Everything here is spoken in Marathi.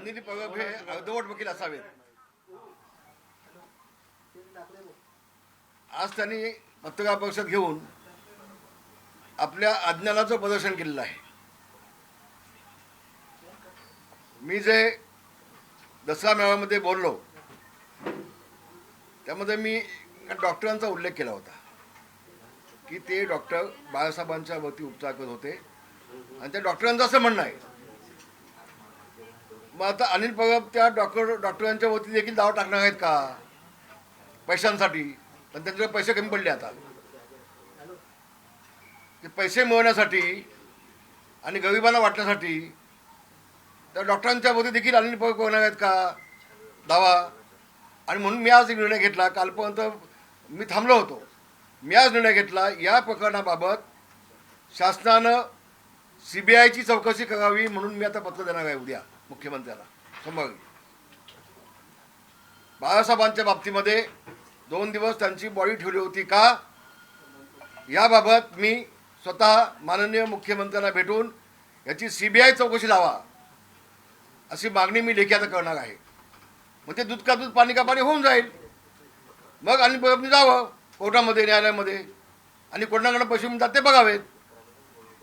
अनिल परब हे अर्धवट वकील असावेत. आज त्यांनी पत्रकार परिषद घेऊन आपल्या अज्ञानाचं प्रदर्शन केलेलं आहे. मी जे दसरा मेळाव्यामध्ये बोललो त्यामध्ये मी डॉक्टरांचा उल्लेख केला होता की ते डॉक्टर बाळासाहेबांच्या वरती उपचार करत होते आणि त्या डॉक्टरांचं असं म्हणणं आहे. मग आता अनिल परब त्या डॉक्टरांच्या वरती देखील दावा टाकणार आहेत का पैशांसाठी? पण त्यांच्याकडे पैसे कमी पडले आता. ते पैसे मिळवण्यासाठी आणि गरिबांना वाटण्यासाठी त्या डॉक्टरांच्या वरती देखील अनिल परब करणार आहेत का दावा? आणि म्हणून मी आज एक निर्णय घेतला. कालपर्यंत मी थांबलो होतो. मी आज निर्णय घेतला या प्रकरणाबाबत शासनानं CBIची चौकशी करावी म्हणून मी आता पत्र देणार आहे उद्या मुख्यमंत्र्याला. संभाव्य बाळासाहेबांच्या बाबतीमध्ये 2 दिवस त्यांची बॉडी ठेवली होती का याबाबत मी स्वतः माननीय मुख्यमंत्र्यांना भेटून याची CBI चौकशी लावा अशी मागणी मी लेखी आता करणार आहे. मग ते दूध का दूध पाणी का पाणी होऊन जाईल. मग अनिल परबनी जावं कोर्टामध्ये न्यायालयामध्ये आणि कोणाकडे पैसे मिळतात ते बघावेत.